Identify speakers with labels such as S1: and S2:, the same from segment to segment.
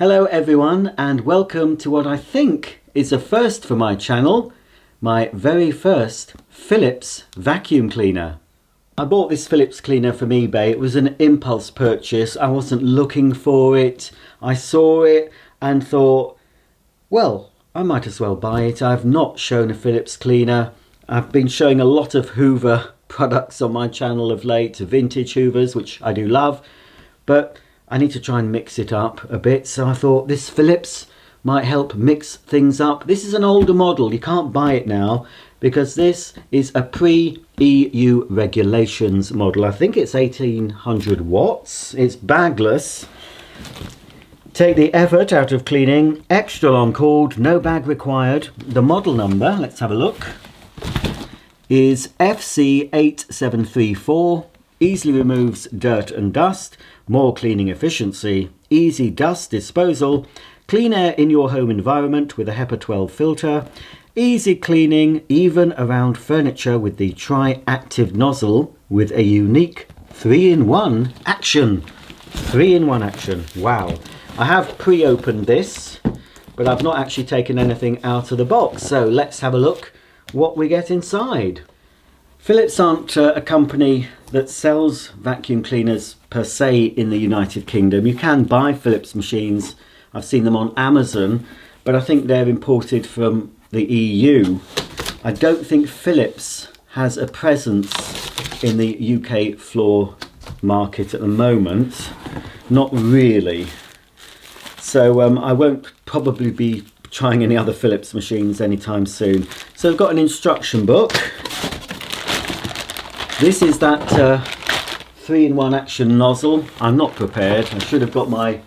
S1: Hello everyone, and welcome to what I think is a first for my channel, my very first Phillips vacuum cleaner. I bought this Phillips cleaner from eBay. It was an impulse purchase. I wasn't looking for it. I saw it and thought, well, I might as well buy it. I've not shown a Phillips cleaner. I've been showing a lot of Hoover products on my channel of late, vintage Hoovers, which I do love, but I need to try and mix it up a bit, so I thought this Phillips might help mix things up. This is an older model. You can't buy it now because this is a pre-EU regulations model. I think it's 1800 watts. It's bagless. Take the effort out of cleaning. Extra long cord, no bag required. The model number, let's have a look, is FC8734. Easily removes dirt and dust. More cleaning efficiency, easy dust disposal, clean air in your home environment with a HEPA 12 filter, easy cleaning even around furniture with the tri-active nozzle with a unique 3-in-1 action. 3-in-1 action, wow. I have pre-opened this, but I've not actually taken anything out of the box, so let's have a look what we get inside. Phillips aren't a company that sells vacuum cleaners per se in the United Kingdom. You can buy Phillips machines. I've seen them on Amazon, but I think they're imported from the EU. I don't think Phillips has a presence in the UK floor market at the moment. Not really. So I won't probably be trying any other Phillips machines anytime soon. So I've got an instruction book. This is that 3-in-1 action nozzle. I'm not prepared. I should have got my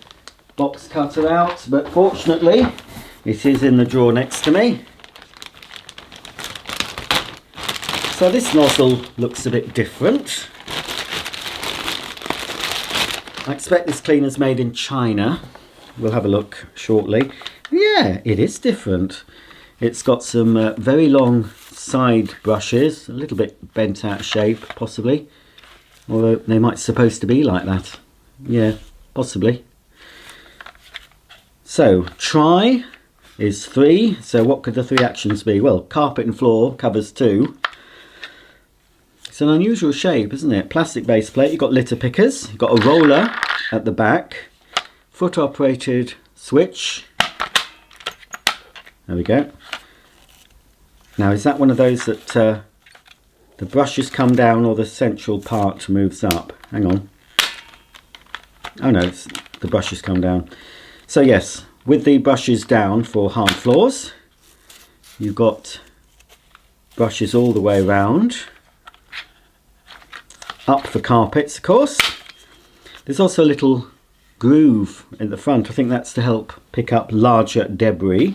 S1: box cutter out, but fortunately it is in the drawer next to me. So this nozzle looks a bit different. I expect this cleaner's made in China. We'll have a look shortly. Yeah, it is different. It's got some very long side brushes, a little bit bent out of shape possibly, although they might supposed to be like that. Yeah, possibly. So try is 3, so what could the 3 actions be? Well, carpet and floor covers 2. It's an unusual shape, isn't it? Plastic base plate. You've got litter pickers, you've got a roller at the back, foot operated switch. There we go. Now, is that one of those that the brushes come down or the central part moves up? Hang on. Oh no, the brushes come down. So yes, with the brushes down for hard floors, you've got brushes all the way around. Up for carpets, of course. There's also a little groove in the front. I think that's to help pick up larger debris.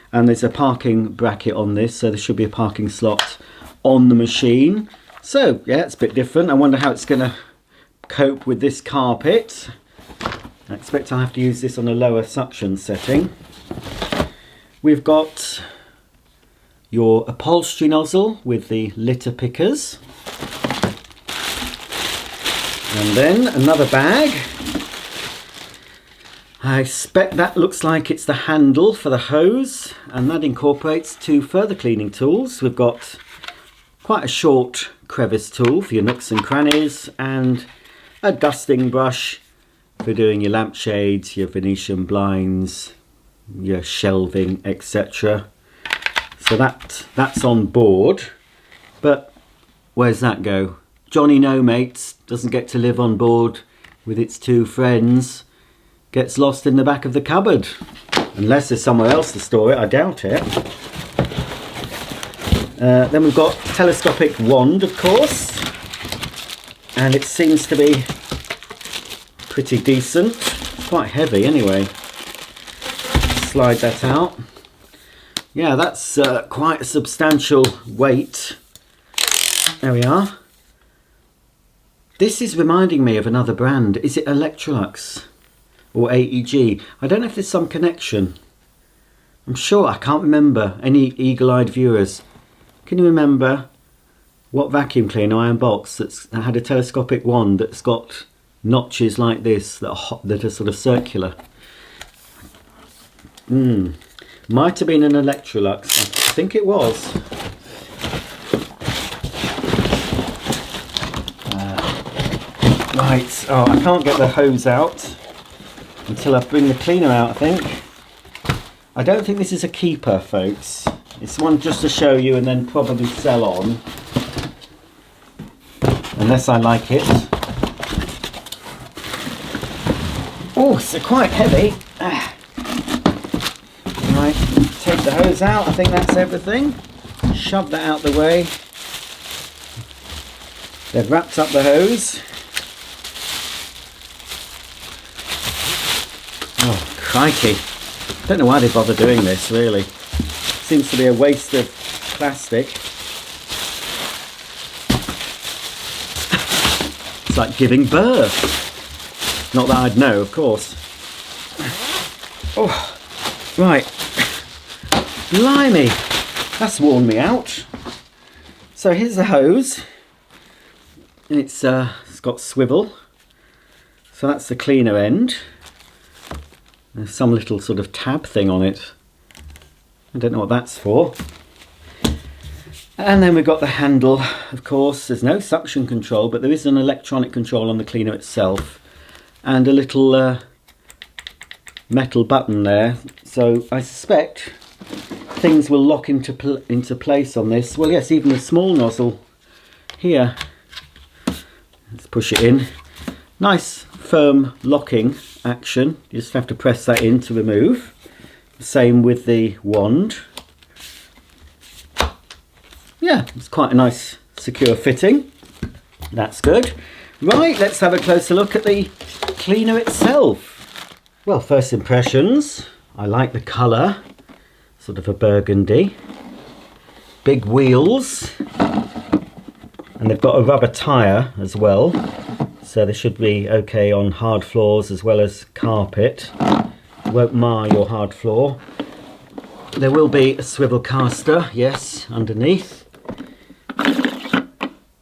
S1: And there's a parking bracket on this, so there should be a parking slot on the machine. So yeah, it's a bit different. I wonder how it's going to cope with this carpet. I expect I'll have to use this on a lower suction setting. We've got your upholstery nozzle with the litter pickers. And then another bag. I expect that looks like it's the handle for the hose, and that incorporates 2 further cleaning tools. We've got quite a short crevice tool for your nooks and crannies, and a dusting brush for doing your lampshades, your Venetian blinds, your shelving, etc. So that's on board. But where's that go? Johnny No Mates doesn't get to live on board with its 2 friends. Gets lost in the back of the cupboard. Unless there's somewhere else to store it, I doubt it. Then we've got telescopic wand, of course. And it seems to be pretty decent. It's quite heavy anyway. Slide that out. Yeah, that's quite a substantial weight. There we are. This is reminding me of another brand. Is it Electrolux? Or AEG. I don't know if there's some connection. I'm sure, I can't remember. Any eagle-eyed viewers, can you remember what vacuum cleaner I unboxed that had a telescopic wand that's got notches like this that are sort of circular? Might have been an Electrolux. I think it was. Right, oh, I can't get the hose out until I bring the cleaner out, I think. I don't think this is a keeper, folks. It's one just to show you and then probably sell on. Unless I like it. Oh, it's quite heavy. Right, take the hose out. I think that's everything. Shove that out the way. They've wrapped up the hose. Oh, crikey. Don't know why they bother doing this, really. Seems to be a waste of plastic. It's like giving birth. Not that I'd know, of course. Oh, right. Blimey. That's worn me out. So here's the hose. It's got swivel. So that's the cleaner end. There's some little sort of tab thing on it. I don't know what that's for. And then we've got the handle, of course. There's no suction control, but there is an electronic control on the cleaner itself. And a little metal button there. So I suspect things will lock into place on this. Well, yes, even the small nozzle here. Let's push it in. Nice firm locking action. You just have to press that in to remove. Same with the wand. Yeah, it's quite a nice secure fitting. That's good. Right, let's have a closer look at the cleaner itself. Well, first impressions. I like the colour. Sort of a burgundy. Big wheels. And they've got a rubber tyre as well. So they should be okay on hard floors as well as carpet. It won't mar your hard floor. There will be a swivel caster, yes, underneath.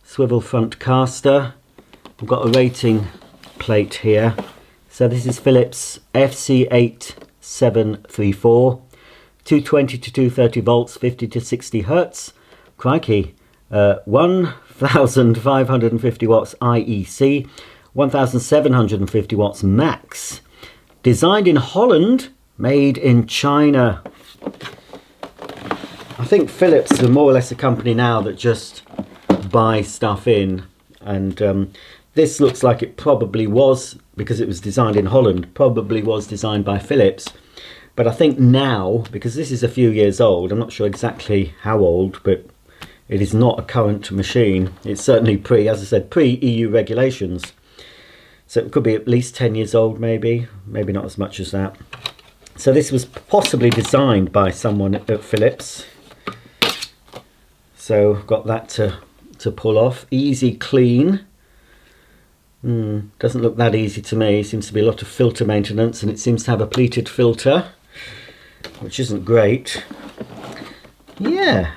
S1: Swivel front caster. We've got a rating plate here. So this is Phillips FC8734. 220 to 230 volts, 50 to 60 hertz. Crikey. 1,550 watts IEC, 1,750 watts max. Designed in Holland, made in China. I think Philips are more or less a company now that just buy stuff in. And this looks like it probably was, because it was designed in Holland, probably was designed by Philips. But I think now, because this is a few years old, I'm not sure exactly how old, but it is not a current machine. It's certainly as I said, pre-EU regulations. So it could be at least 10 years old, maybe not as much as that. So this was possibly designed by someone at Philips. So got that to pull off. Easy clean. Doesn't look that easy to me. Seems to be a lot of filter maintenance, and it seems to have a pleated filter, which isn't great. Yeah.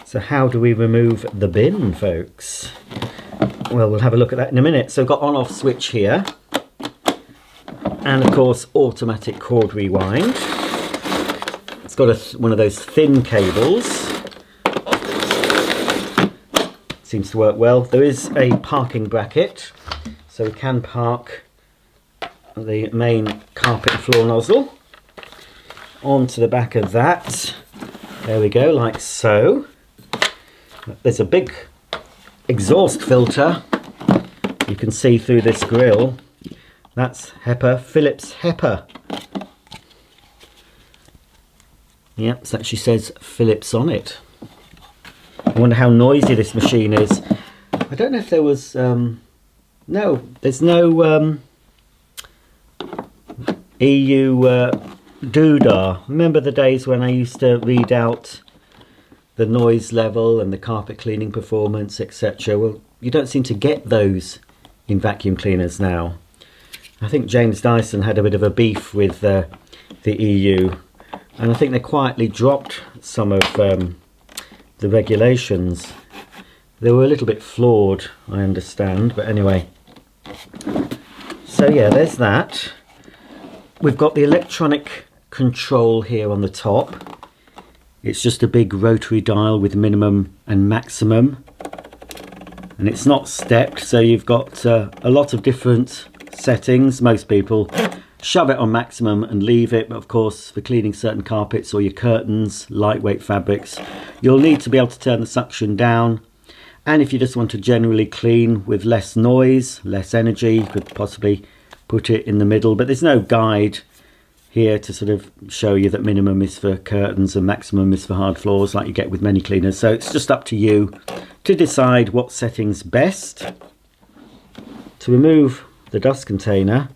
S1: So how do we remove the bin, folks? Well, we'll have a look at that in a minute. So I've got on-off switch here. And of course, automatic cord rewind. It's got one of those thin cables. Seems to work well. There is a parking bracket. So we can park the main carpet floor nozzle onto the back of that. There we go, like so. There's a big exhaust filter. You can see through this grill. That's HEPA, Philips HEPA. Yep, it actually says Philips on it. I wonder how noisy this machine is. I don't know if there was... no, there's no EU doodah. Remember the days when I used to read out the noise level and the carpet cleaning performance, etc. Well, you don't seem to get those in vacuum cleaners now. I think James Dyson had a bit of a beef with the EU, and I think they quietly dropped some of the regulations. They were a little bit flawed, I understand, but anyway. So yeah, there's that. We've got the electronic control here on the top. It's just a big rotary dial with minimum and maximum, and it's not stepped, so you've got a lot of different settings. Most people shove it on maximum and leave it, but of course for cleaning certain carpets or your curtains, lightweight fabrics, you'll need to be able to turn the suction down. And if you just want to generally clean with less noise, less energy, you could possibly put it in the middle, but there's no guide here to sort of show you that minimum is for curtains and maximum is for hard floors like you get with many cleaners. So it's just up to you to decide what setting's best. To remove the dust container,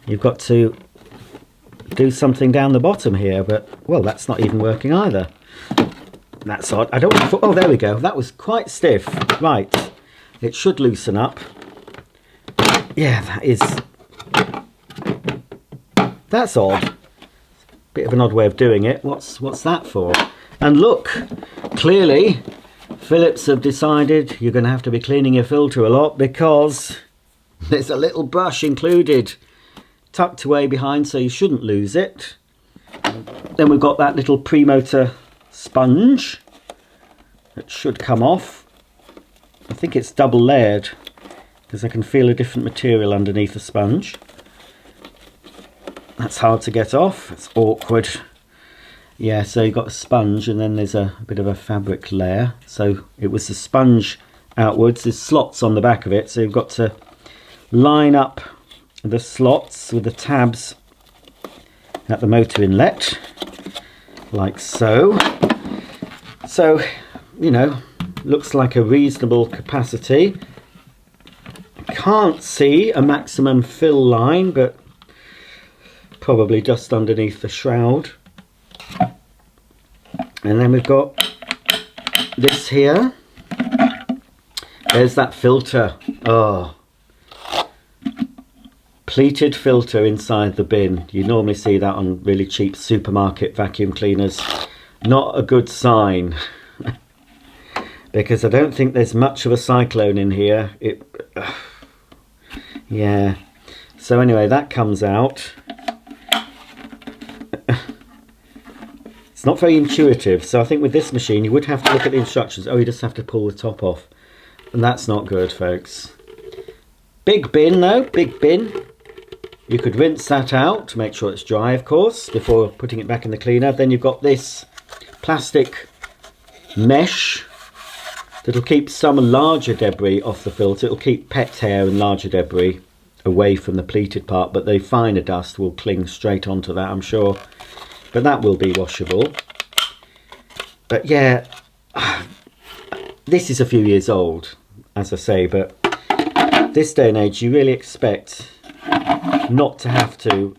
S1: you've got to do something down the bottom here, but well, that's not even working either. That's odd. I don't want to, oh, there we go. That was quite stiff. Right, it should loosen up. Yeah, that's odd. Bit of an odd way of doing it. What's that for? And look, clearly Phillips have decided you're going to have to be cleaning your filter a lot, because there's a little brush included, tucked away behind, so you shouldn't lose it. Then we've got that little pre-motor sponge that should come off. I think it's double layered because I can feel a different material underneath the sponge. That's hard to get off, it's awkward. Yeah, so you've got a sponge and then there's a bit of a fabric layer. So it was the sponge outwards, there's slots on the back of it, so you've got to line up the slots with the tabs at the motor inlet, like so. So, you know, looks like a reasonable capacity. Can't see a maximum fill line, but probably just underneath the shroud. And then we've got this here. There's that filter. Oh, pleated filter inside the bin. You normally see that on really cheap supermarket vacuum cleaners. Not a good sign. Because I don't think there's much of a cyclone in here. Yeah. So anyway, that comes out. It's not very intuitive, so I think with this machine you would have to look at the instructions. Oh, you just have to pull the top off, and that's not good, folks. Big bin though, big bin. You could rinse that out to make sure it's dry, of course, before putting it back in the cleaner. Then you've got this plastic mesh that'll keep some larger debris off the filter. It'll keep pet hair and larger debris away from the pleated part, but the finer dust will cling straight onto that, I'm sure. But that will be washable. But yeah, this is a few years old, as I say, but this day and age you really expect not to have to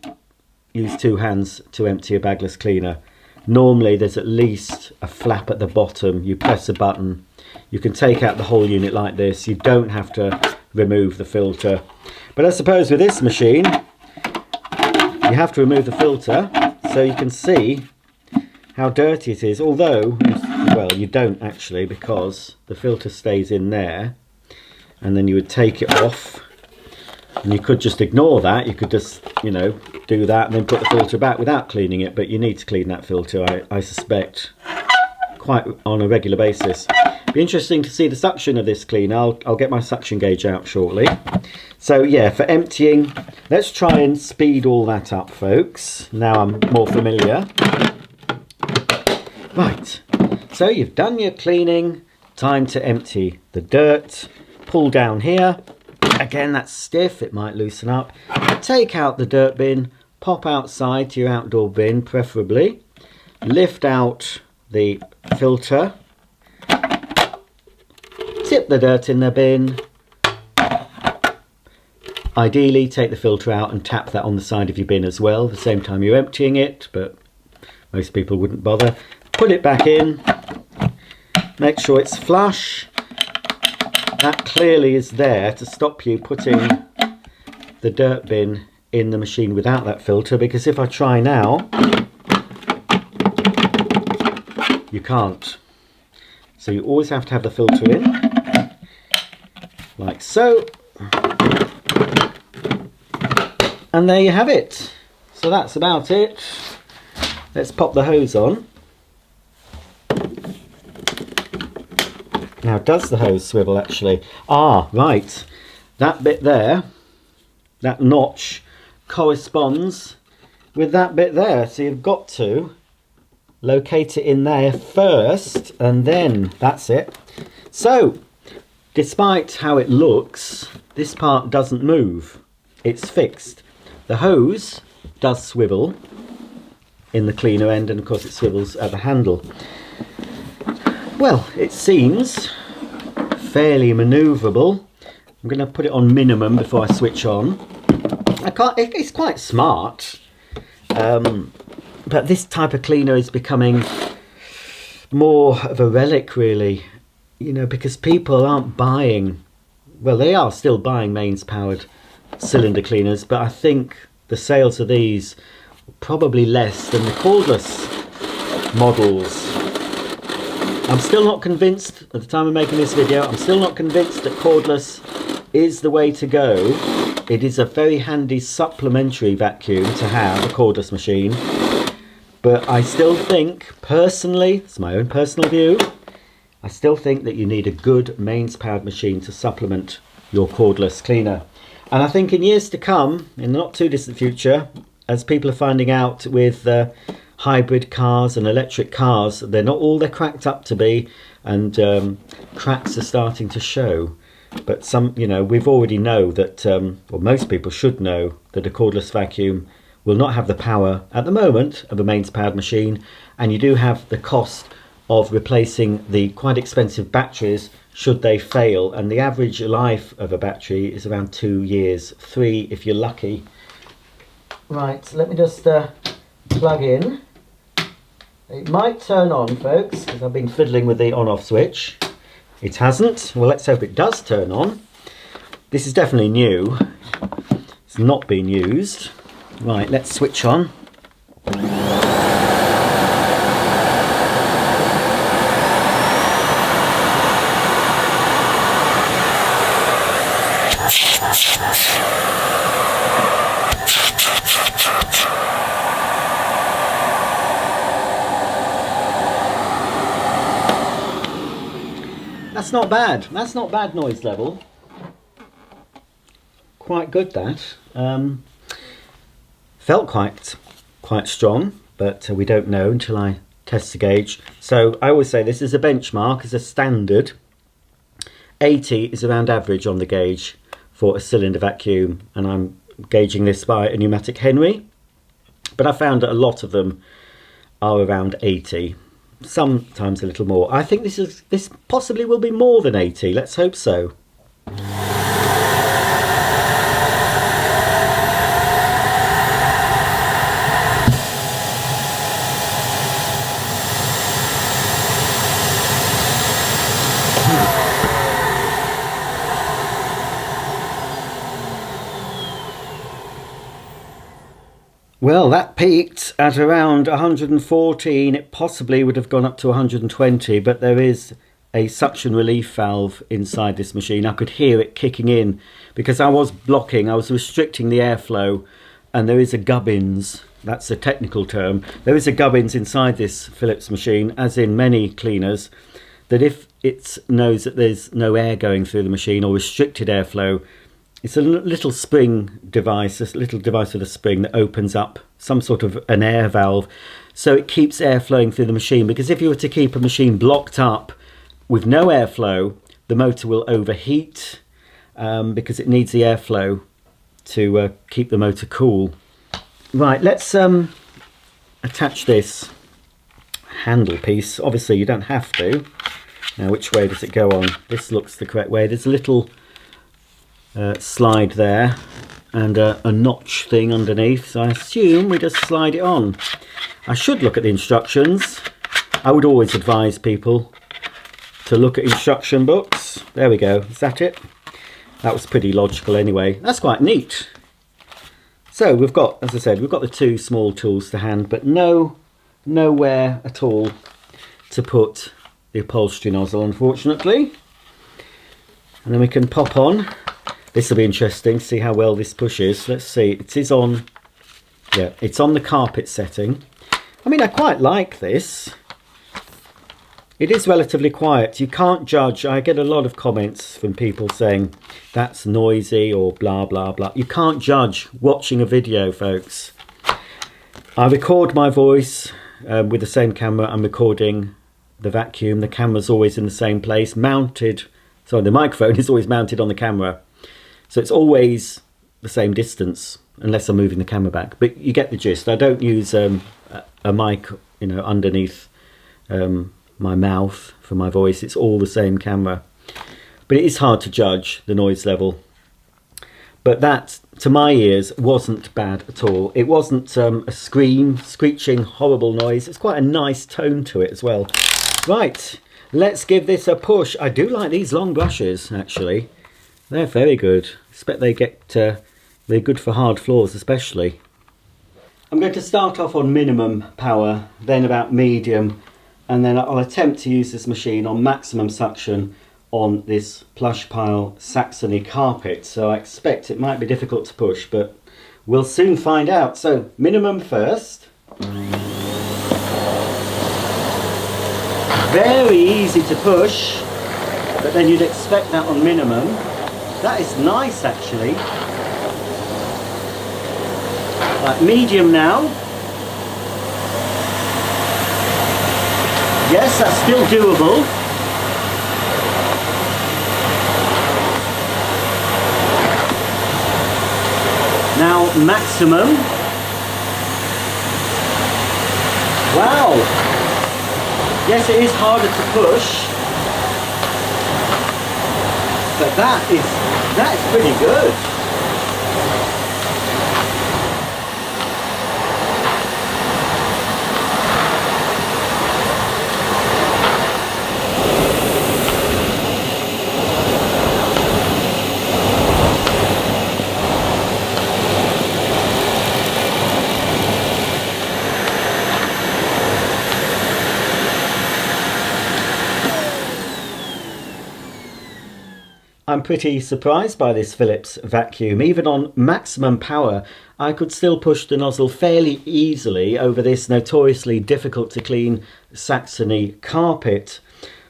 S1: use two hands to empty a bagless cleaner. Normally there's at least a flap at the bottom. You press a button, you can take out the whole unit like this. You don't have to remove the filter. But I suppose with this machine you have to remove the filter, so you can see how dirty it is, although, well, you don't actually, because the filter stays in there, and then you would take it off, and you could just ignore that. You could just, you know, do that and then put the filter back without cleaning it, but you need to clean that filter, I suspect, quite on a regular basis. Be interesting to see the suction of this cleaner. I'll get my suction gauge out shortly. So yeah, for emptying, let's try and speed all that up, folks. Now I'm more familiar. Right, so you've done your cleaning, time to empty the dirt. Pull down here. Again, that's stiff, it might loosen up. Take out the dirt bin, pop outside to your outdoor bin, preferably. Lift out the filter. Tip the dirt in the bin. Ideally, take the filter out and tap that on the side of your bin as well, at the same time you're emptying it, but most people wouldn't bother. Put it back in. Make sure it's flush. That clearly is there to stop you putting the dirt bin in the machine without that filter, because if I try now, you can't. So you always have to have the filter in, like so. And there you have it. So that's about it. let's pop the hose on. Now, does the hose swivel actually? Ah, right. That bit there, that notch, corresponds with that bit there. So you've got to locate it in there first, and then that's it. So, despite how it looks, this part doesn't move. It's fixed. The hose does swivel in the cleaner end, and of course it swivels at the handle. Well, it seems fairly manoeuvrable. I'm going to put it on minimum before I switch on. It's quite smart, but this type of cleaner is becoming more of a relic, really, you know, because people aren't buying, well, they are still buying mains powered cylinder cleaners, but I think the sales of these are probably less than the cordless models. I'm still not convinced, at the time of making this video, I'm still not convinced that cordless is the way to go. It is a very handy supplementary vacuum to have, a cordless machine. But I still think, personally, it's my own personal view, I still think that you need a good mains powered machine to supplement your cordless cleaner. And I think in years to come, in the not too distant future, as people are finding out with hybrid cars and electric cars, they're not all they're cracked up to be, and cracks are starting to show. But some, you know, we've already know that, or most people should know, that a cordless vacuum will not have the power at the moment of a mains powered machine, and you do have the cost of replacing the quite expensive batteries should they fail, and the average life of a battery is around 2 years, 3 if you're lucky. Right, let me just plug in. It might turn on, folks, because I've been fiddling with the on-off switch. It hasn't. Well, let's hope it does turn on. This is definitely new. It's not been used. Right, let's switch on. That's not bad. That's not bad noise level. Quite good, that. Felt quite strong, but we don't know until I test the gauge. So I always say this is a benchmark, as a standard. 80 is around average on the gauge for a cylinder vacuum, and I'm gauging this by a pneumatic Henry. But I found that a lot of them are around 80. Sometimes a little more. I think this possibly will be more than 80. Let's hope so. Well, that peaked at around 114. It possibly would have gone up to 120, but there is a suction relief valve inside this machine. I could hear it kicking in because I was restricting the airflow, and there is a gubbins, that's a technical term, there is a gubbins inside this Phillips machine, as in many cleaners, that if it knows that there's no air going through the machine or restricted airflow, it's a little spring device, a little device with a spring that opens up some sort of an air valve, so it keeps air flowing through the machine. Because if you were to keep a machine blocked up with no airflow, the motor will overheat because it needs the airflow to keep the motor cool. Right, let's attach this handle piece. Obviously you don't have to. Now, which way does it go on? This looks the correct way. There's a little slide there and a notch thing underneath, so I assume we just slide it on. I should look at the instructions. I would always advise people to look at instruction books. There we go. Is that it? That was pretty logical anyway. That's quite neat. So we've got, as I said, we've got the two small tools to hand, but nowhere at all to put the upholstery nozzle, unfortunately. And then we can pop on. This will be interesting to see how well this pushes. Let's see, it is on, yeah, it's on the carpet setting. I mean, I quite like this. It is relatively quiet. You can't judge. I get a lot of comments from people saying that's noisy or blah, blah, blah. You can't judge watching a video, folks. I record my voice with the same camera I'm recording the vacuum. The camera's always in the same place, mounted. Sorry, the microphone is always mounted on the camera. So it's always the same distance, unless I'm moving the camera back. But you get the gist. I don't use a mic, you know, underneath my mouth for my voice. It's all the same camera. But it is hard to judge the noise level. But that, to my ears, wasn't bad at all. It wasn't a screeching, horrible noise. It's quite a nice tone to it as well. Right, let's give this a push. I do like these long brushes, actually. They're very good. I expect they're good for hard floors, especially. I'm going to start off on minimum power, then about medium, and then I'll attempt to use this machine on maximum suction on this plush pile Saxony carpet. So I expect it might be difficult to push, but we'll soon find out. So minimum first. Very easy to push, but then you'd expect that on minimum. That is nice, actually. Right, medium now. Yes, that's still doable. Now maximum. Wow. Yes, it is harder to push. But that is pretty good. I'm pretty surprised by this Phillips vacuum. Even on maximum power, I could still push the nozzle fairly easily over this notoriously difficult to clean Saxony carpet.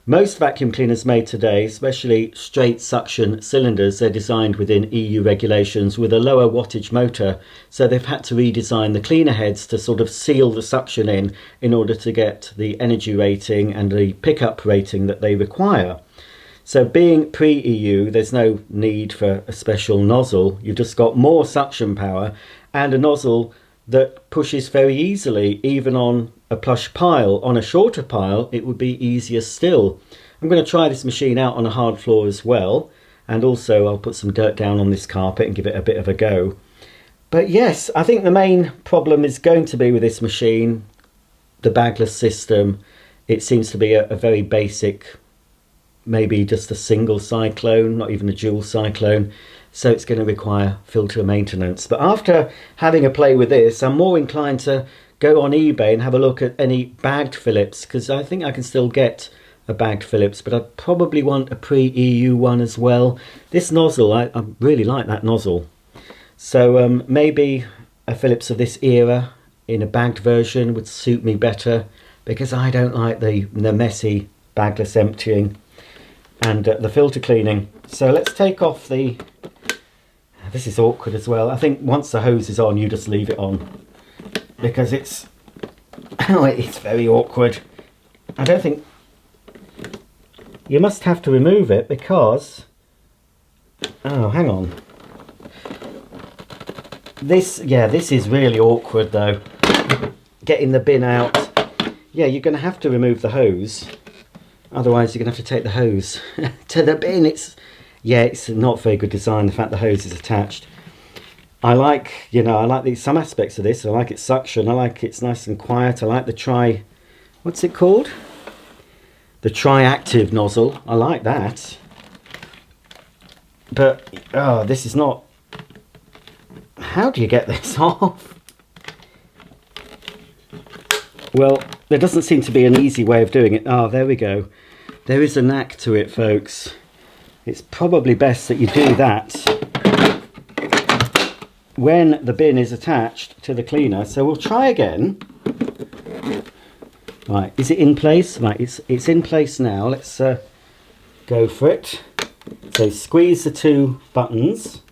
S1: Most vacuum cleaners made today, especially straight suction cylinders, they're designed within EU regulations with a lower wattage motor, so they've had to redesign the cleaner heads to sort of seal the suction in order to get the energy rating and the pickup rating that they require. So being pre-EU, there's no need for a special nozzle. You've just got more suction power and a nozzle that pushes very easily, even on a plush pile. On a shorter pile, it would be easier still. I'm going to try this machine out on a hard floor as well. And also I'll put some dirt down on this carpet and give it a bit of a go. But yes, I think the main problem is going to be with this machine, the Bagless system. It seems to be a very basic, maybe just a single cyclone, not even a dual cyclone, so it's going to require filter maintenance. But after having a play with this, I'm more inclined to go on eBay and have a look at any bagged Phillips, because I think I can still get a bagged Phillips, but I'd probably want a pre-EU one as well. This nozzle, I really like that nozzle. So maybe a Phillips of this era in a bagged version would suit me better, because I don't like the messy bagless emptying and the filter cleaning. So let's take off the... This is awkward as well. I think once the hose is on, you just leave it on, because it's it's very awkward. I don't think... You must have to remove it because... Oh, hang on. This is really awkward though. Getting the bin out. Yeah, you're going to have to remove the hose. Otherwise you're going to have to take the hose to the bin. It's not very good design, the fact the hose is attached. I like some aspects of this. I like its suction. I like it's nice and quiet. I like the what's it called? The tri-active nozzle. I like that. But, this is not... How do you get this off? Well, there doesn't seem to be an easy way of doing it. Oh, there we go. There is a knack to it, folks. It's probably best that you do that when the bin is attached to the cleaner. So we'll try again. Right, is it in place? Right, it's in place now. Let's go for it. So squeeze the two buttons.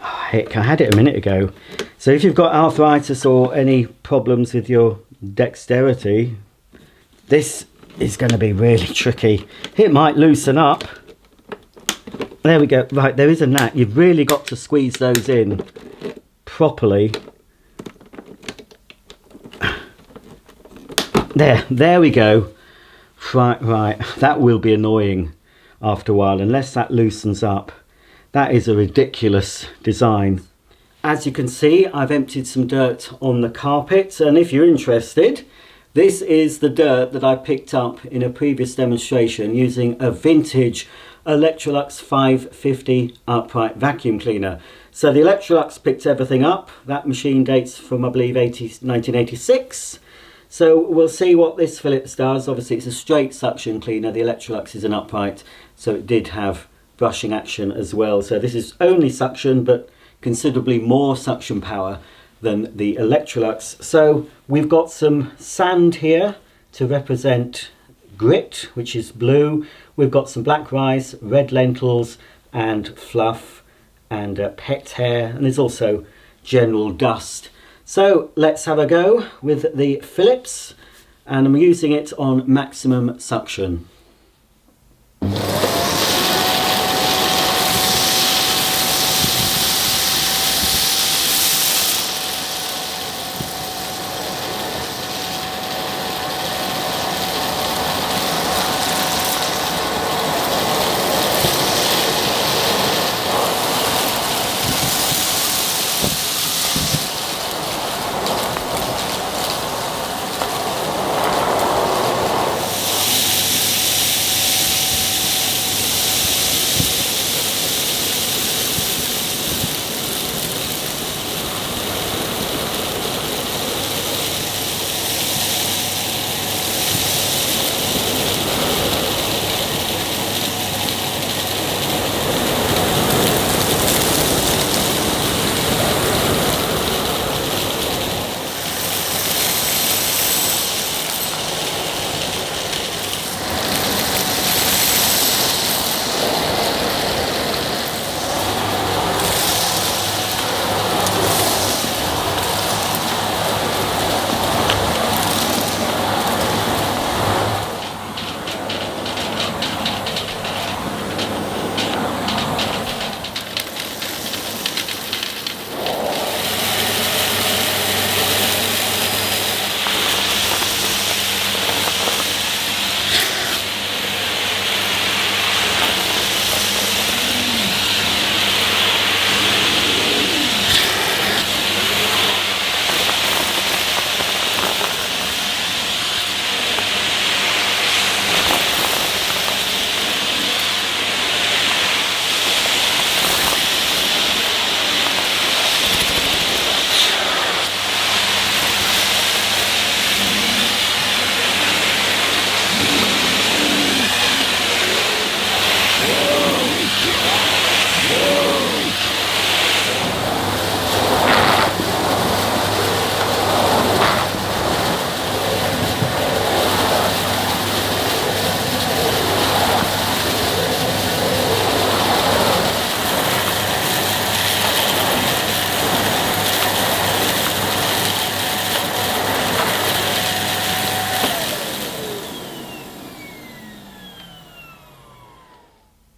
S1: Heck, I had it a minute ago. So if you've got arthritis or any problems with your dexterity, this is going to be really tricky. It might loosen up. There we go. Right, there is a knack. You've really got to squeeze those in properly. There we go. Right, that will be annoying after a while unless that loosens up. That is a ridiculous design. As you can see, I've emptied some dirt on the carpet, and if you're interested, this is the dirt that I picked up in a previous demonstration using a vintage Electrolux 550 upright vacuum cleaner. So the Electrolux picked everything up. That machine dates from, I believe, 1986. So we'll see what this Phillips does. Obviously it's a straight suction cleaner. The Electrolux is an upright, so it did have brushing action as well. So this is only suction, but considerably more suction power than the Electrolux. So we've got some sand here to represent grit, which is blue. We've got some black rice, red lentils and fluff and pet hair, and there's also general dust. So let's have a go with the Phillips, and I'm using it on maximum suction.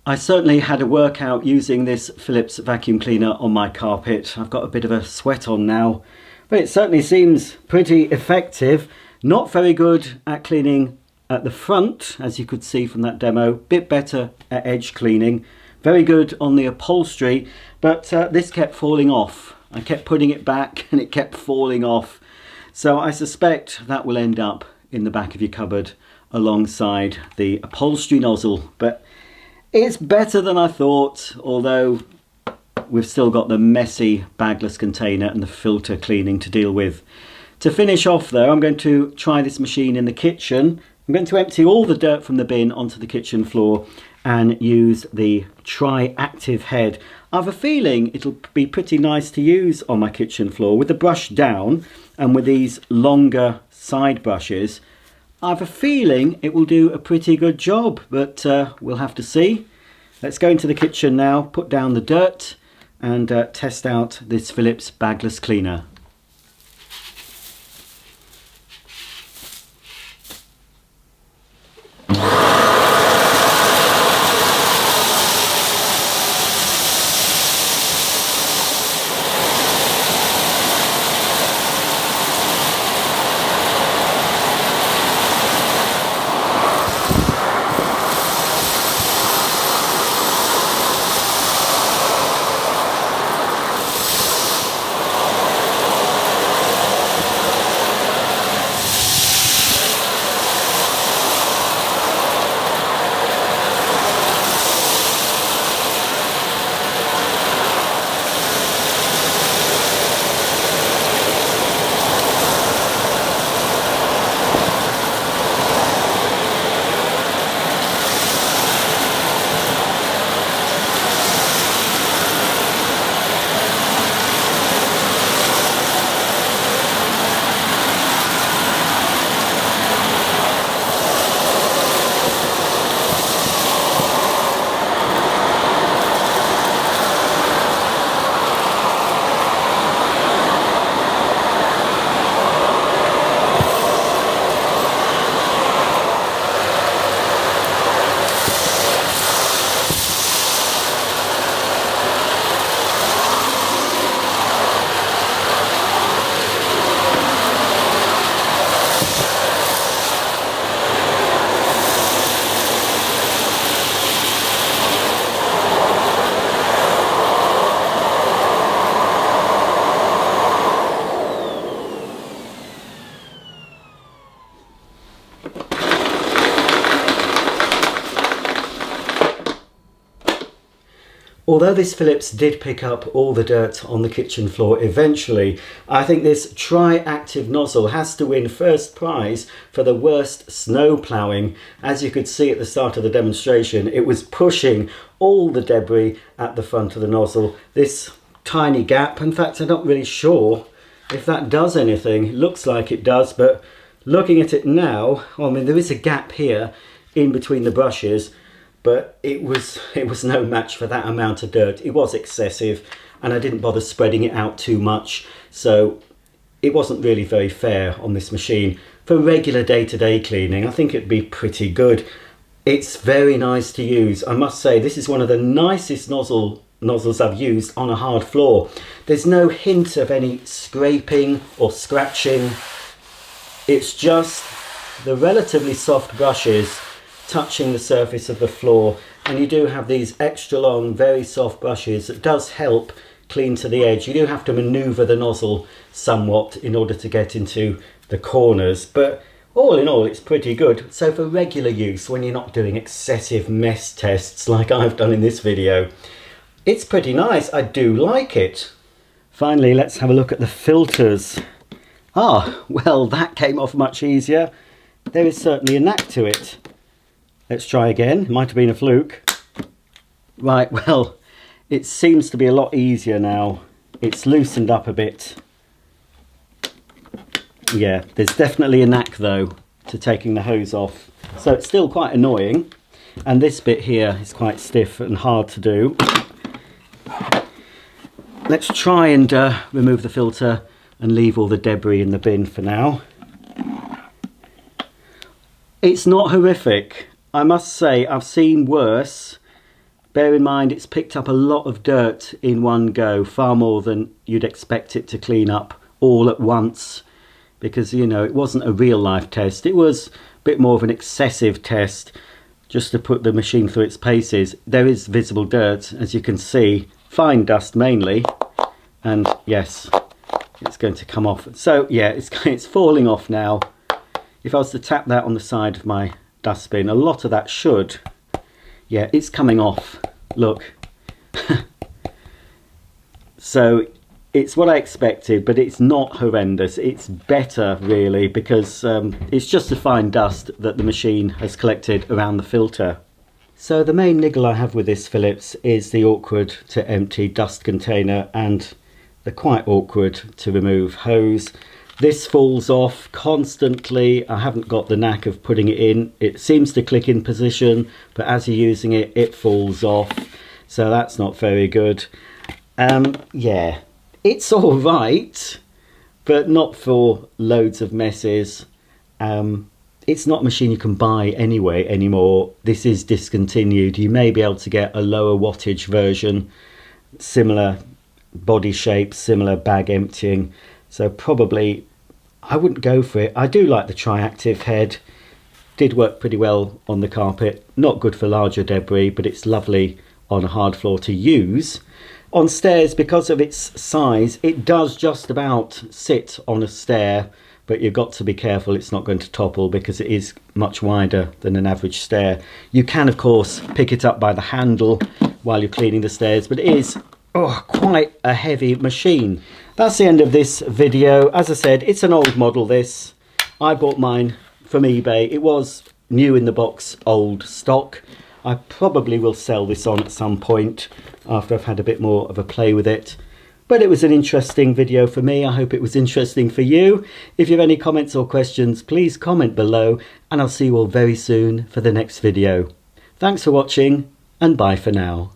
S1: I certainly had a workout using this Phillips vacuum cleaner on my carpet. I've got a bit of a sweat on now, but it certainly seems pretty effective. Not very good at cleaning at the front, as you could see from that demo. Bit better at edge cleaning. Very good on the upholstery, but this kept falling off. I kept putting it back and it kept falling off. So I suspect that will end up in the back of your cupboard alongside the upholstery nozzle. But it's better than I thought, although we've still got the messy Bagless container and the filter cleaning to deal with. To finish off though, I'm going to try this machine in the kitchen. I'm going to empty all the dirt from the bin onto the kitchen floor and use the Tri-Active head. I have a feeling it'll be pretty nice to use on my kitchen floor with the brush down and with these longer side brushes. I have a feeling it will do a pretty good job, but we'll have to see. Let's go into the kitchen now, put down the dirt and test out this Phillips bagless cleaner. Although this Phillips did pick up all the dirt on the kitchen floor eventually, I think this Tri-Active nozzle has to win first prize for the worst snow ploughing. As you could see at the start of the demonstration, it was pushing all the debris at the front of the nozzle. This tiny gap, in fact I'm not really sure if that does anything. It looks like it does, but looking at it now, I mean there is a gap here in between the brushes, but it was no match for that amount of dirt. It was excessive, and I didn't bother spreading it out too much, so it wasn't really very fair on this machine. For regular day-to-day cleaning, I think it'd be pretty good. It's very nice to use. I must say, this is one of the nicest nozzles I've used on a hard floor. There's no hint of any scraping or scratching. It's just the relatively soft brushes touching the surface of the floor, and you do have these extra long, very soft brushes that does help clean to the edge. You do have to maneuver the nozzle somewhat in order to get into the corners, but all in all it's pretty good. So for regular use, when you're not doing excessive mess tests like I've done in this video, it's pretty nice. I do like it. Finally, let's have a look at the filters. Ah, well, that came off much easier. There is certainly a knack to it. Let's try again. It might have been a fluke. Right, well, it seems to be a lot easier now. It's loosened up a bit. Yeah, there's definitely a knack though to taking the hose off. So it's still quite annoying. And this bit here is quite stiff and hard to do. Let's try and remove the filter and leave all the debris in the bin for now. It's not horrific. I must say, I've seen worse. Bear in mind, it's picked up a lot of dirt in one go, far more than you'd expect it to clean up all at once, because, you know, it wasn't a real life test. It was a bit more of an excessive test, just to put the machine through its paces. There is visible dirt, as you can see, fine dust mainly, and yes, it's going to come off. So yeah, it's falling off now. If I was to tap that on the side of my dustbin, a lot of that should, yeah, it's coming off, look. So it's what I expected, but it's not horrendous. It's better really, because it's just the fine dust that the machine has collected around the filter. So the main niggle I have with this Phillips is the awkward to empty dust container and the quite awkward to remove hose. This falls off constantly. I haven't got the knack of putting it in. It seems to click in position, but as you're using it, it falls off. So that's not very good. Yeah, it's all right, but not for loads of messes. It's not a machine you can buy anyway anymore. This is discontinued. You may be able to get a lower wattage version, similar body shape, similar bag emptying. So probably I wouldn't go for it. I do like the Triactive head. Did work pretty well on the carpet. Not good for larger debris, but it's lovely on a hard floor to use. On stairs, because of its size, it does just about sit on a stair, but you've got to be careful it's not going to topple because it is much wider than an average stair. You can, of course, pick it up by the handle while you're cleaning the stairs, but it is quite a heavy machine. That's the end of this video. As I said, it's an old model, this. I bought mine from eBay. It was new in the box, old stock. I probably will sell this on at some point after I've had a bit more of a play with it. But it was an interesting video for me. I hope it was interesting for you. If you have any comments or questions, please comment below, and I'll see you all very soon for the next video. Thanks for watching, and bye for now.